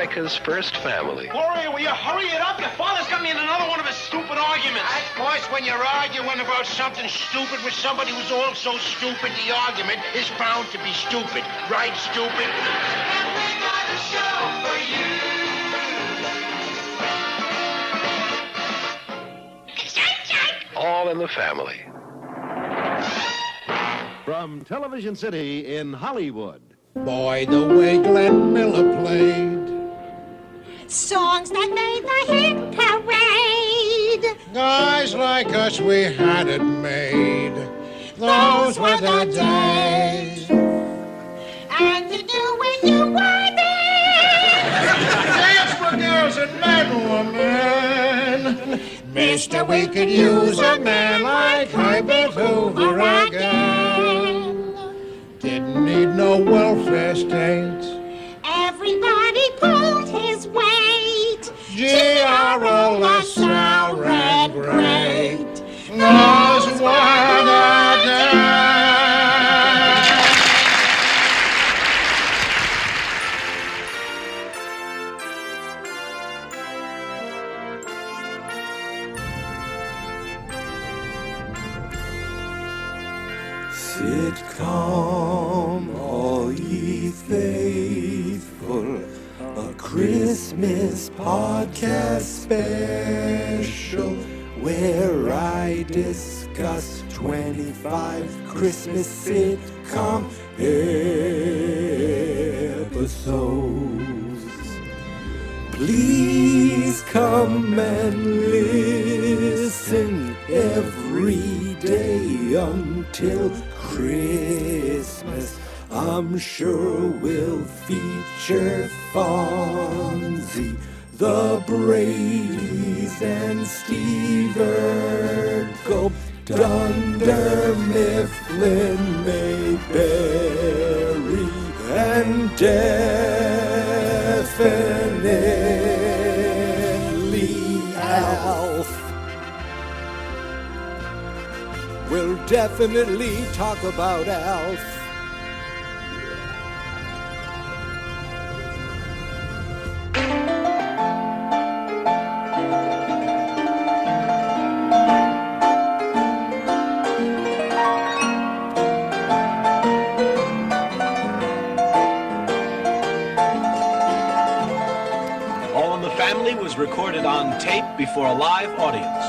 America's first family. Gloria, will you hurry it up? Your father's got me in another one of his stupid arguments. Of course, when you're arguing about something stupid with somebody who's also stupid, the argument is bound to be stupid. Right, stupid? And we got a show for you. All in the Family. From Television City in Hollywood. Boy, the way Glenn Miller played. Songs that made the hit parade. Guys like us, we had it made. Those were the days. And you knew when you were there. Dance for girls and men, women. Mister, we could use a man like Herbert Hoover again. Didn't need no welfare state. Everybody pulled his weight. G.R.O. LaSalle ran great. Those were the days. Sitcom, all ye faithful, a Christmas podcast special where I discuss 25 Christmas sitcom episodes. Please come and listen every day until Christmas. I'm sure we'll feature Fonzie, the Bradys, and Steve Urkel, Dunder Mifflin, Mayberry, and definitely Alf. We'll definitely talk about Alf. All in the Family was recorded on tape before a live audience.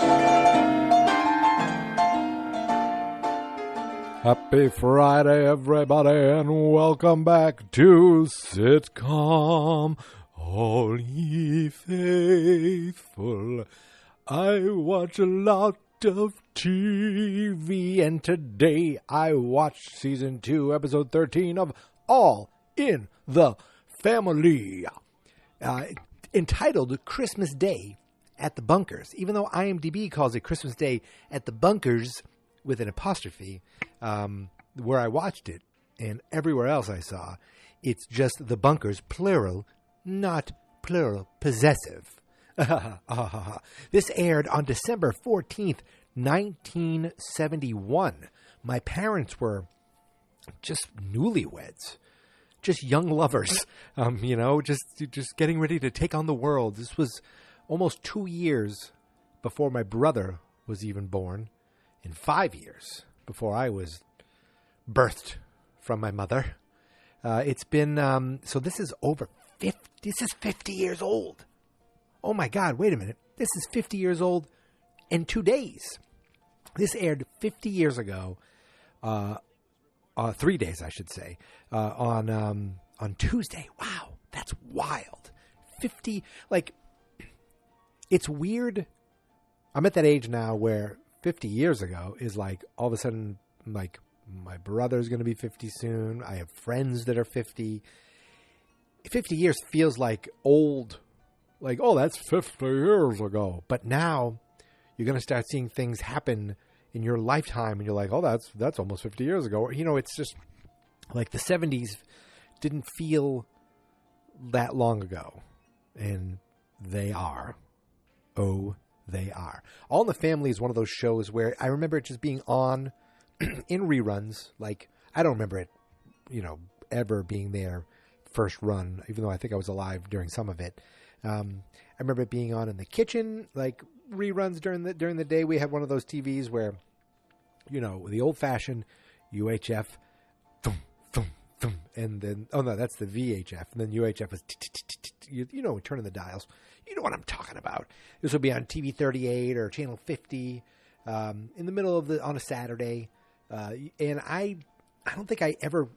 Happy Friday, everybody, and welcome back to Sitcom, All Ye Faithful. I watch a lot of TV, and today I watched Season 2, Episode 13 of All in the Family, entitled Christmas Day at the Bunkers. Even though IMDb calls it Christmas Day at the Bunkers with an apostrophe, where I watched it and everywhere else I saw, it's just the Bunkers, plural, not plural possessive. This aired on December 14th, 1971. My parents were just newlyweds, just young lovers, just getting ready to take on the world. This was almost 2 years before my brother was even born, and 5 years before I was birthed from my mother. It's been, so this is over 50, this is 50 years old. Oh my God, wait a minute. This is 50 years old in 2 days. This aired 50 years ago, 3 days, I should say, on Tuesday. Wow, that's wild. 50, it's weird. I'm at that age now where 50 years ago is like all of a sudden, like, my brother's going to be 50 soon. I have friends that are 50. 50 years feels like old, like, oh, that's 50 years ago. But now you're going to start seeing things happen in your lifetime, and you're like, oh, that's almost 50 years ago. It's just like the 70s didn't feel that long ago, and they are. Oh, they are. All in the Family is one of those shows where I remember it just being on in reruns. Like, I don't remember it, ever being there first run, even though I think I was alive during some of it. I remember it being on in the kitchen, like reruns during the day. We had one of those TVs where, you know, the old-fashioned UHF, thum, thum, thum, and then, oh no, that's the VHF, and then UHF was, you know, turning the dials. You know what I'm talking about. This would be on TV 38 or Channel 50 in the middle of on a Saturday. And I don't think I ever,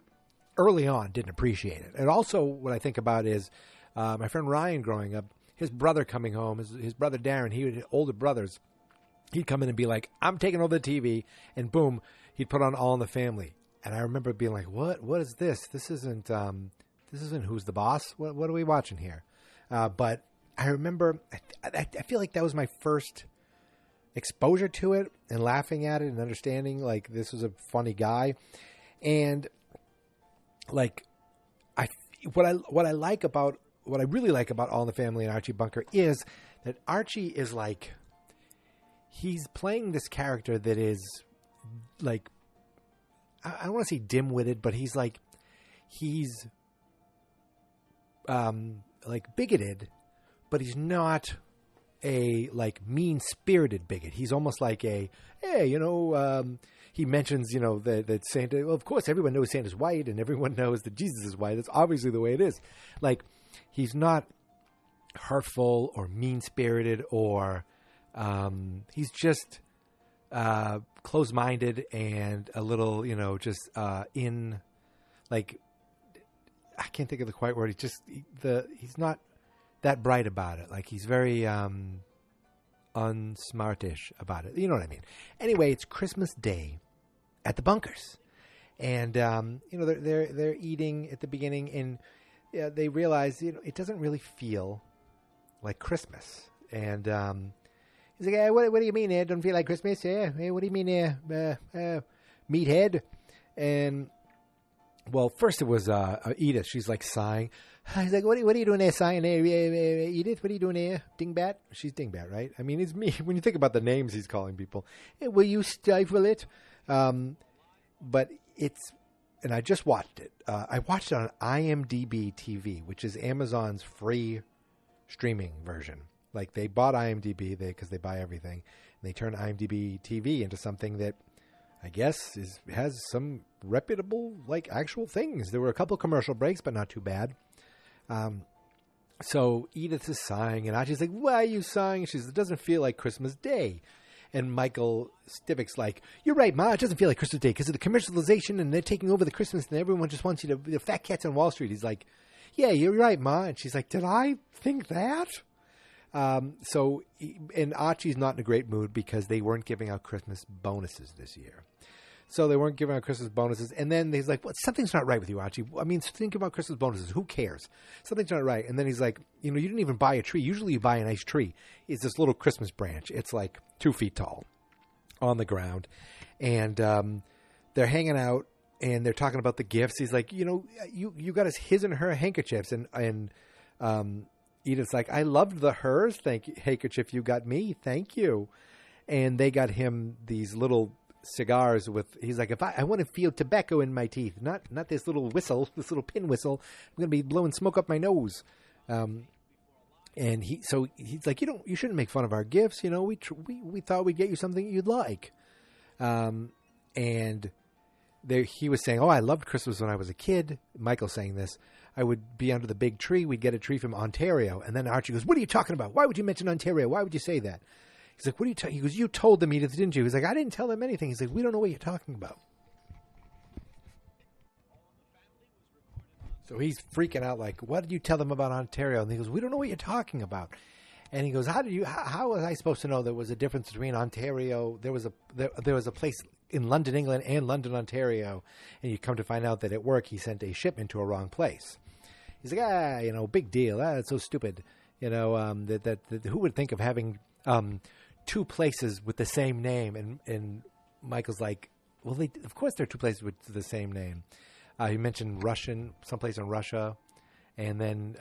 early on, didn't appreciate it. And also what I think about is my friend Ryan growing up, his brother coming home, his brother Darren, he had older brothers. He'd come in and be like, I'm taking over the TV. And boom, he'd put on All in the Family. And I remember being like, what is this? This isn't Who's the Boss? What are we watching here? But I remember, I feel like that was my first exposure to it and laughing at it and understanding like this was a funny guy. And like what I really like about All in the Family and Archie Bunker is that Archie is like, he's playing this character that is like, I don't want to say dim-witted, but he's like bigoted, but he's not a like mean-spirited bigot. He's almost like a, hey, you know, he mentions, you know, that Santa, well, of course, everyone knows Santa's white and everyone knows that Jesus is white. That's obviously the way it is. Like, he's not hurtful or mean-spirited or he's just close-minded and a little, you know, just in, like, I can't think of the quiet word. He's not that bright about it. Like, he's very unsmartish about it. You know what I mean? Anyway, it's Christmas Day at the Bunkers, and you know, they're eating at the beginning, and they realize, you know, it doesn't really feel like Christmas, and he's like, hey, what do you mean? It doesn't feel like Christmas? Yeah, hey, what do you mean, meathead? And well, first it was Edith. She's like sighing. He's like, what are you doing there, sighing there, Edith? What are you doing there, Dingbat? She's Dingbat, right? I mean, it's me. When you think about the names he's calling people, hey, will you stifle it? But it's, and I just watched it. I watched it on IMDb TV, which is Amazon's free streaming version. Like, they bought IMDb because they buy everything, and they turn IMDb TV into something that I guess has some reputable, like, actual things. There were a couple commercial breaks, but not too bad. So Edith is sighing, and Archie's like, why are you sighing? She says, it doesn't feel like Christmas Day. And Michael Stivick's like, you're right, Ma, it doesn't feel like Christmas Day because of the commercialization, and they're taking over the Christmas, and everyone just wants you to, the fat cats on Wall Street. He's like, yeah, you're right, Ma. And she's like, did I think that? So, and Archie's not in a great mood because they weren't giving out Christmas bonuses this year. So they weren't giving out Christmas bonuses. And then he's like, well, something's not right with you, Archie. I mean, think about Christmas bonuses. Who cares? Something's not right. And then he's like, you know, you didn't even buy a tree. Usually you buy a nice tree. It's this little Christmas branch. It's like 2 feet tall on the ground. And they're hanging out and they're talking about the gifts. He's like, you know, you got us his and her handkerchiefs. And Edith's like, I loved the hers handkerchief you got me. Thank you. And they got him these little cigars with, he's like, if I want to feel tobacco in my teeth, not this little whistle, this little pin whistle. I'm going to be blowing smoke up my nose. And he's like, you shouldn't make fun of our gifts. You know, we thought we'd get you something you'd like. And he was saying, oh, I loved Christmas when I was a kid. Michael's saying this. I would be under the big tree. We'd get a tree from Ontario. And then Archie goes, what are you talking about? Why would you mention Ontario? Why would you say that? He's like, what are you talking? He goes, you told them, Edith, didn't you? He's like, I didn't tell them anything. He's like, we don't know what you're talking about. So he's freaking out like, what did you tell them about Ontario? And he goes, we don't know what you're talking about. And he goes, how was I supposed to know there was a difference between Ontario? There was a place in London, England and London, Ontario. And you come to find out that at work he sent a shipment to a wrong place. He's like, you know, big deal. That's so stupid. You know, that who would think of having 2 places with the same name? And Michael's like, well, of course there are 2 places with the same name. He mentioned someplace in Russia. And then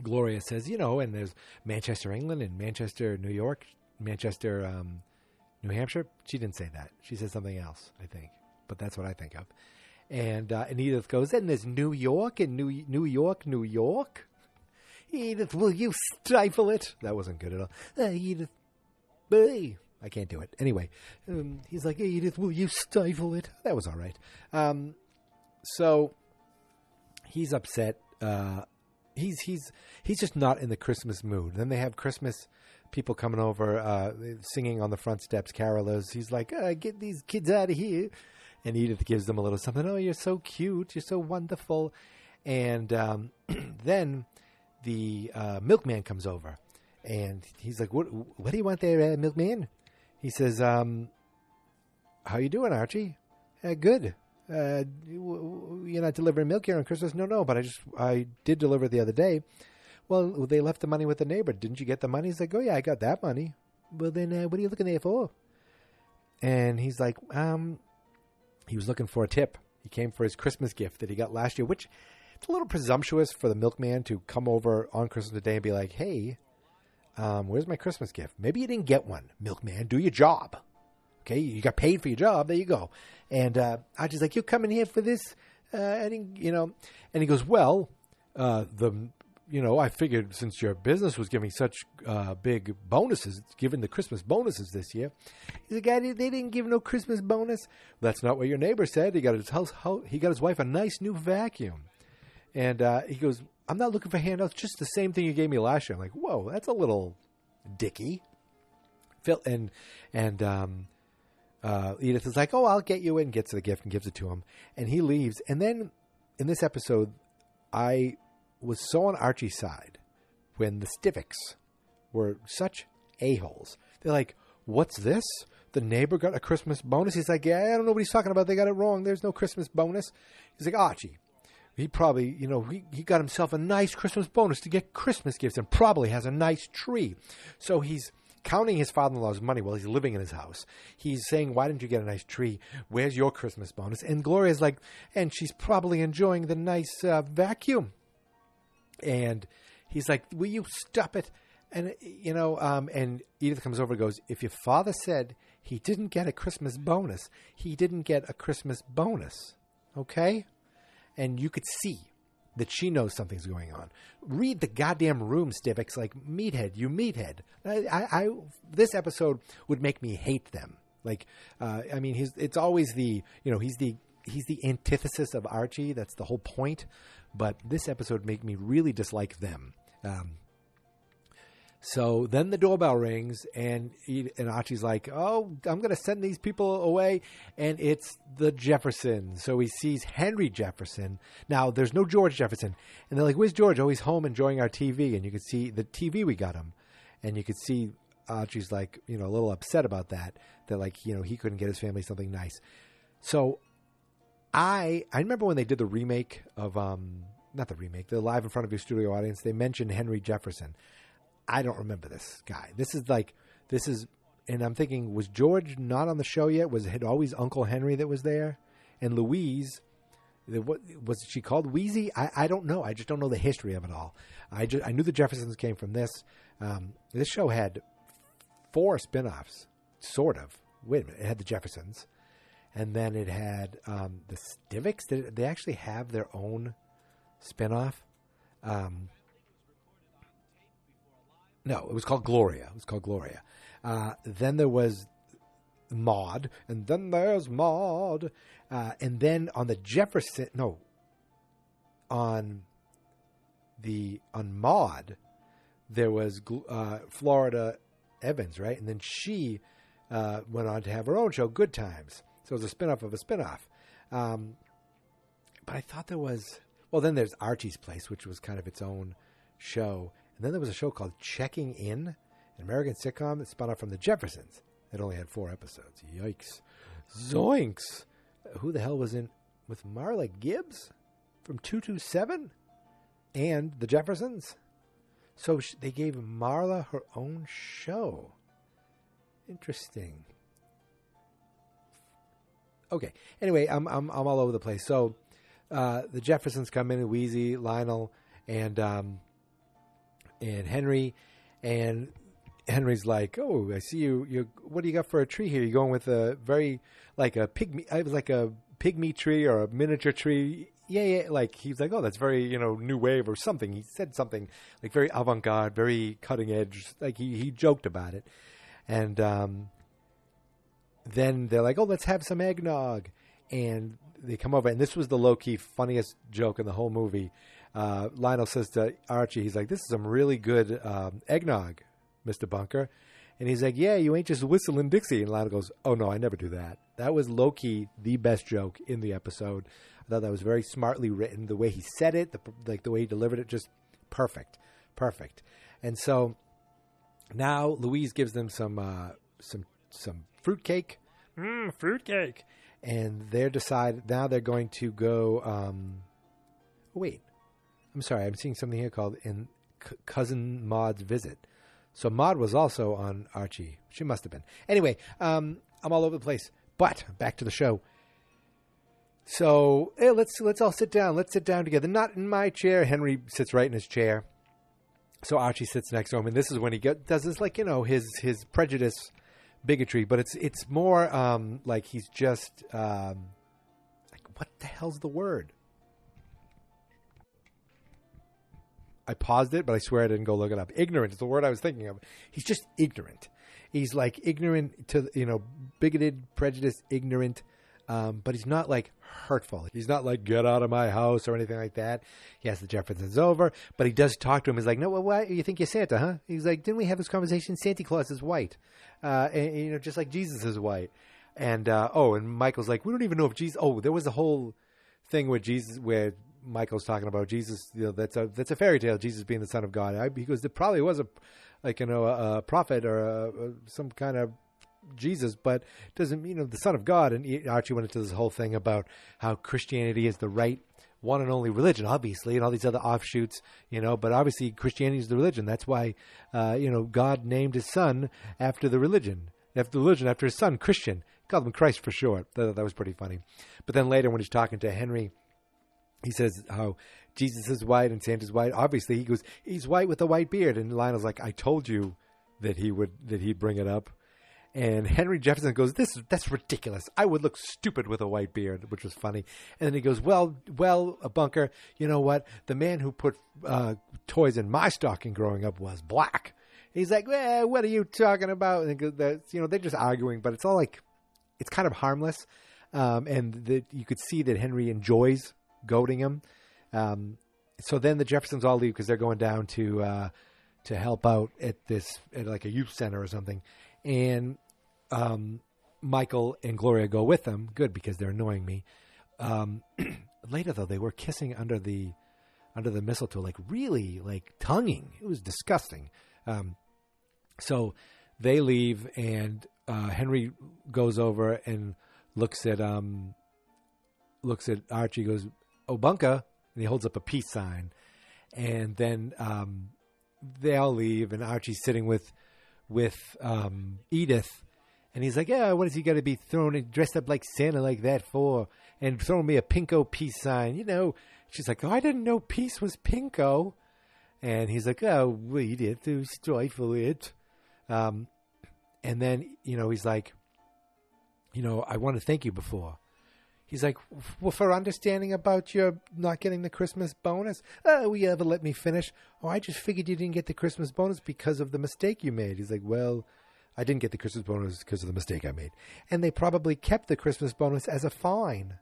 Gloria says, you know, and there's Manchester, England, and Manchester, New York, Manchester, New Hampshire. She didn't say that. She said something else, I think. But that's what I think of. And Edith goes, and there's New York and New York. Edith, will you stifle it? That wasn't good at all. Edith, hey. I can't do it. Anyway, he's like, hey, Edith, will you stifle it? That was all right. So he's upset. He's just not in the Christmas mood. Then they have Christmas people coming over, singing on the front steps, carolers. He's like, get these kids out of here. And Edith gives them a little something. Oh, you're so cute. You're so wonderful. And then the milkman comes over. And he's like, what do you want there, milkman? He says, how you doing, Archie? Good. You're not delivering milk here on Christmas? No, but I did deliver it the other day. Well, they left the money with the neighbor. Didn't you get the money? He's like, oh, yeah, I got that money. Well, then what are you looking there for? And he's like, he was looking for a tip. He came for his Christmas gift that he got last year, which it's a little presumptuous for the milkman to come over on Christmas Day and be like, hey, where's my Christmas gift? Maybe you didn't get one, milkman. Do your job. Okay, you got paid for your job. There you go. And Archie's like, you coming here for this? And he goes, well, I figured since your business was giving such big bonuses, given the Christmas bonuses this year. He's like, they didn't give no Christmas bonus. That's not what your neighbor said. He got his wife a nice new vacuum. And he goes, I'm not looking for handouts, just the same thing you gave me last year. I'm like, whoa, that's a little dicky. Phil and Edith is like, oh, I'll get you in, gets the gift and gives it to him. And he leaves. And then in this episode, I was so on Archie's side when the Stivicks were such a-holes. They're like, what's this? The neighbor got a Christmas bonus? He's like, yeah, I don't know what he's talking about. They got it wrong. There's no Christmas bonus. He's like, Archie, he probably, he got himself a nice Christmas bonus to get Christmas gifts and probably has a nice tree. So he's counting his father-in-law's money while he's living in his house. He's saying, why didn't you get a nice tree? Where's your Christmas bonus? And Gloria's like, and she's probably enjoying the nice vacuum. And he's like, will you stop it? And, and Edith comes over and goes, if your father said he didn't get a Christmas bonus, he didn't get a Christmas bonus. Okay? And you could see that she knows something's going on. Read the goddamn room, Stivicks, like, meathead, you meathead. This episode would make me hate them. Like, it's always the, he's the antithesis of Archie. That's the whole point. But this episode made me really dislike them. So then the doorbell rings, and Archie's like, oh, I'm going to send these people away. And it's the Jeffersons. So he sees Henry Jefferson. Now, there's no George Jefferson. And they're like, where's George? Oh, he's home enjoying our TV. And you could see the TV we got him. And you could see Archie's like, a little upset about that. That, like, he couldn't get his family something nice. So I remember when they did the remake of, not the remake, the Live in Front of Your Studio Audience, they mentioned Henry Jefferson. I don't remember this guy. And I'm thinking, was George not on the show yet? Was it always Uncle Henry that was there? And Louise, what was she called? Wheezy? I don't know. I just don't know the history of it all. I knew the Jeffersons came from this. This show had 4 spinoffs, sort of. Wait a minute. It had the Jeffersons. And then it had the Stivicks. Did they actually have their own spinoff? No, it was called Gloria. Then there was Maude, and then there's Maude. And then on the Jefferson, on Maude, there was Florida Evans, right? And then she went on to have her own show, Good Times. So it was a spinoff of a spinoff. But I thought there was, then there's Archie's Place, which was kind of its own show. And then there was a show called Checking In, an American sitcom that spun off from the Jeffersons. It only had 4 episodes. Yikes. Zoinks. Who the hell was in with Marla Gibbs from 227 and the Jeffersons? So they gave Marla her own show. Interesting. Okay. Anyway, I'm all over the place. So the Jeffersons come in, Wheezy, Lionel, and Henry, and Henry's like, oh, I see you. What do you got for a tree here? You're going with a very, like a pygmy. It was like a pygmy tree or a miniature tree. Yeah, like he's like, oh, that's very, new wave or something. He said something like very avant-garde, very cutting edge. Like he joked about it. And then they're like, oh, let's have some eggnog. And they come over, and this was the low-key funniest joke in the whole movie. Lionel says to Archie, he's like, this is some really good eggnog, Mr. Bunker. And he's like, yeah, you ain't just whistling Dixie. And Lionel goes, oh, no, I never do that. That was low-key the best joke in the episode. I thought that was very smartly written. The way he said it, the way he delivered it, just perfect. And so now Louise gives them some fruitcake. Fruitcake. And they're they're going to go, wait. I'm sorry, I'm seeing something here called in Cousin Maud's Visit. So Maud was also on Archie. She must have been. Anyway, I'm all over the place. But back to the show. So hey, let's all sit down. Let's sit down together. Not in my chair. Henry sits right in his chair. So Archie sits next to him, and this is when he does this, like, his prejudice, bigotry. But it's more like he's just like, what the hell's the word? I paused it, but I swear I didn't go look it up. Ignorant is the word I was thinking of. He's just ignorant. He's like ignorant to, bigoted, prejudiced, ignorant. But he's not like hurtful. He's not like, get out of my house or anything like that. He has the Jeffersons over, but he does talk to him. He's like, no, well, why you think you're Santa, huh? He's like, didn't we have this conversation? Santa Claus is white. And, just like Jesus is white. And, and Michael's like, we don't even know if Jesus, there was a whole thing where Michael's talking about Jesus, that's a fairy tale, Jesus being the Son of God. Because there probably was a prophet or some kind of Jesus, but doesn't, the Son of God. And Archie went into this whole thing about how Christianity is the right one and only religion, obviously, and all these other offshoots, but obviously Christianity is the religion. That's why, God named his son after the religion, after his son, Christian. He called him Christ for short. That was pretty funny. But then later when he's talking to Henry, he says how Jesus is white and Santa's white. Obviously, he goes, he's white with a white beard. And Lionel's like, I told you that he'd bring it up. And Henry Jefferson goes, that's ridiculous. I would look stupid with a white beard, which was funny. And then he goes, well, a Bunker, you know what? The man who put toys in my stocking growing up was black. He's like, well, what are you talking about? And they're just arguing, but it's all like, it's kind of harmless. And you could see that Henry enjoys goading him. So then the Jeffersons all leave because they're going down to help out at like a youth center or something. And Michael and Gloria go with them. Good, because they're annoying me. Later, though, they were kissing under the mistletoe, like really, like tonguing. It was disgusting. So they leave, and Henry goes over and looks at Archie. Goes, "Oh, Bunker," and he holds up a peace sign. And then they all leave, and Archie's sitting with Edith, and he's like, yeah, what is he got to be dressed up like Santa like that for, and throwing me a pinko peace sign, She's like, oh, I didn't know peace was pinko. And he's like, oh, read it, to stifle it. And then, he's like, I want to thank you before. He's like, well, for understanding about your not getting the Christmas bonus. Oh, will you ever let me finish? Oh, I just figured you didn't get the Christmas bonus because of the mistake you made. He's like, well, I didn't get the Christmas bonus because of the mistake I made. And they probably kept the Christmas bonus as a fine.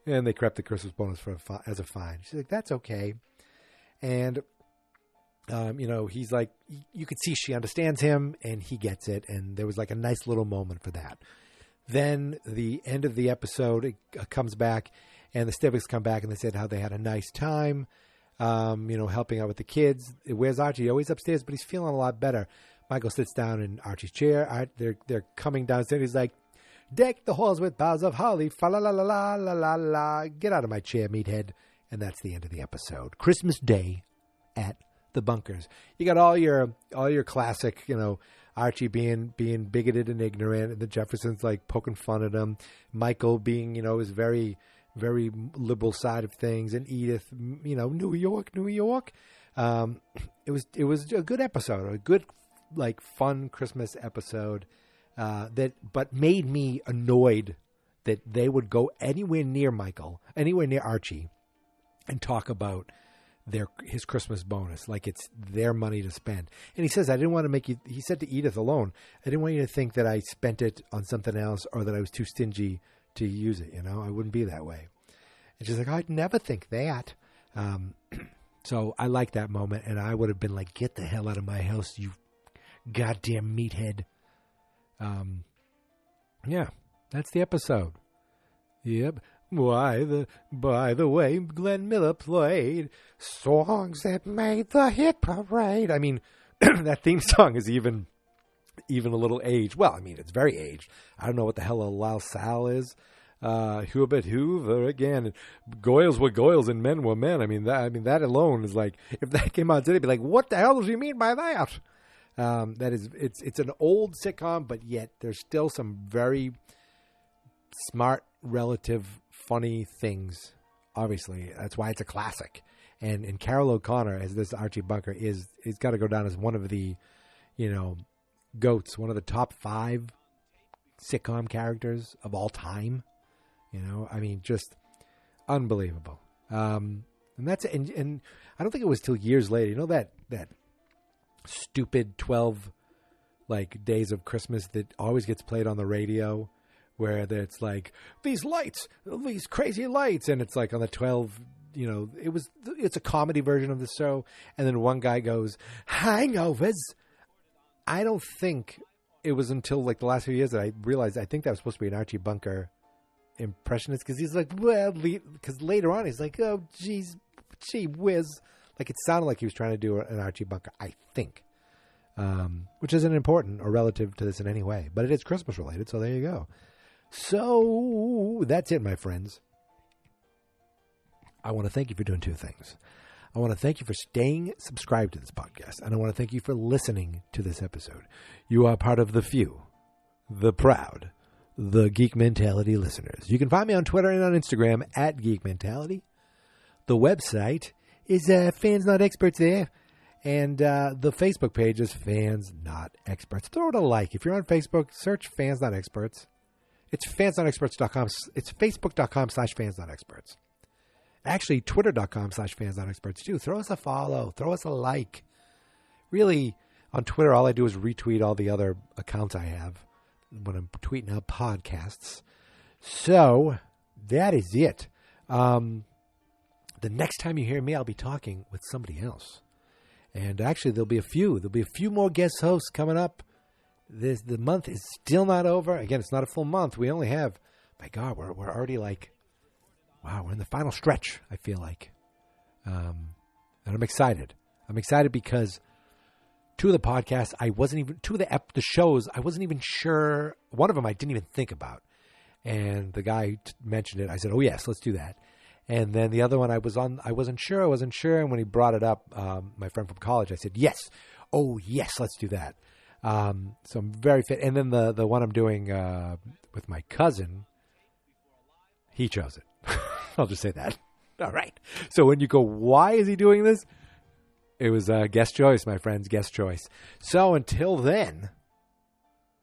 And they kept the Christmas bonus as a fine. She's like, that's okay. And, he's like, you could see she understands him and he gets it. And there was like a nice little moment for that. Then the end of the episode, it comes back, and the Stivicks come back, and they said how they had a nice time, helping out with the kids. Where's Archie? Always upstairs, but he's feeling a lot better. Michael sits down in Archie's chair. They're coming downstairs. He's like, deck the halls with boughs of holly, fa la la la la la la la. Get out of my chair, meathead. And that's the end of the episode. Christmas Day at the Bunkers. You got all your classic, Archie being bigoted and ignorant, and the Jeffersons like poking fun at him. Michael being, his very, very liberal side of things, and Edith, New York. It was a good episode, a good, like, fun Christmas episode but made me annoyed that they would go anywhere near Michael, anywhere near Archie, and talk about his Christmas bonus, like it's their money to spend. And he says, I didn't want to make you, he said to Edith alone, I didn't want you to think that I spent it on something else or that I was too stingy to use it, I wouldn't be that way. And she's like, I'd never think that. So I like that moment, and I would have been like, get the hell out of my house, you goddamn meathead. Yeah, that's the episode. Yep. By the way, Glenn Miller played songs that made the hit parade. I mean, that theme song is even a little aged. Well, I mean, it's very aged. I don't know what the hell a La Salle is. Hubert Hoover again. Goyles were Goyles and men were men. I mean, that alone is like, if that came out today, it'd be like, what the hell does he mean by that? That is, it's an old sitcom, but yet there's still some very smart, relative, funny things. Obviously, that's why it's a classic. And Carol O'Connor as this Archie Bunker he's got to go down as one of the, GOATs, one of the top 5 sitcom characters of all time. I mean, just unbelievable. And that's and I don't think it was till years later. That stupid 12 days of Christmas that always gets played on the radio, where it's like these crazy lights, and it's like on the 12. It's a comedy version of the show, and then one guy goes hangovers. I don't think it was until the last few years that I realized I think that was supposed to be an Archie Bunker impressionist, because he's like, well, because later on he's like, oh geez, gee whiz, it sounded like he was trying to do an Archie Bunker, I think, which isn't important or relative to this in any way, but it is Christmas related, so there you go. So that's it, my friends. I want to thank you for doing 2 things. I want to thank you for staying subscribed to this podcast, and I want to thank you for listening to this episode. You are part of the few, the proud, the Geek Mentality listeners. You can find me on Twitter and on Instagram at Geek Mentality. The website is Fans Not Experts there, and the Facebook page is Fans Not Experts. Throw it a like. If you're on Facebook, search Fans Not Experts. It's fansnotexperts.com. It's facebook.com/fansnotexperts. Actually, twitter.com/fansnotexperts too. Throw us a follow. Throw us a like. Really, on Twitter, all I do is retweet all the other accounts I have when I'm tweeting out podcasts. So, that is it. The next time you hear me, I'll be talking with somebody else. And actually, there'll be a few more guest hosts coming up. The month is still not over. Again, it's not a full month. We only have, my God, we're already wow, we're in the final stretch, I feel like. And I'm excited. I'm excited because 2 of the podcasts, the shows, I wasn't even sure. One of them I didn't even think about. And the guy mentioned it. I said, oh, yes, let's do that. And then the other one I wasn't sure. And when he brought it up, my friend from college, I said, yes. Oh, yes, let's do that. So I'm very fit. And then the one I'm doing with my cousin, he chose it. I'll just say that. All right. So when you go, why is he doing this? It was guest choice, my friends, guest choice. So until then,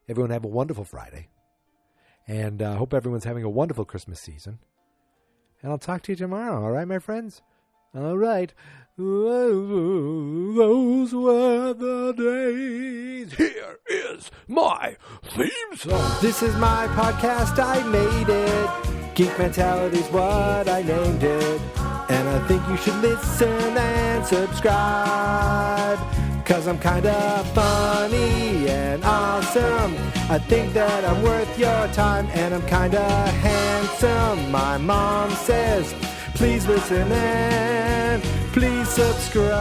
everyone have a wonderful Friday. And I hope everyone's having a wonderful Christmas season. And I'll talk to you tomorrow. All right, my friends? All right. Those were the days. Here is my theme song. This is my podcast. I made it. Geek Mentality's what I named it. And I think you should listen and subscribe. 'Cause I'm kinda funny and awesome. I think that I'm worth your time. And I'm kinda handsome. My mom says, please listen and please subscribe.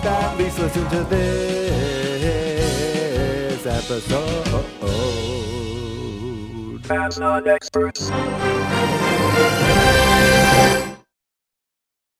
At least listen to this episode. Fans Not Experts.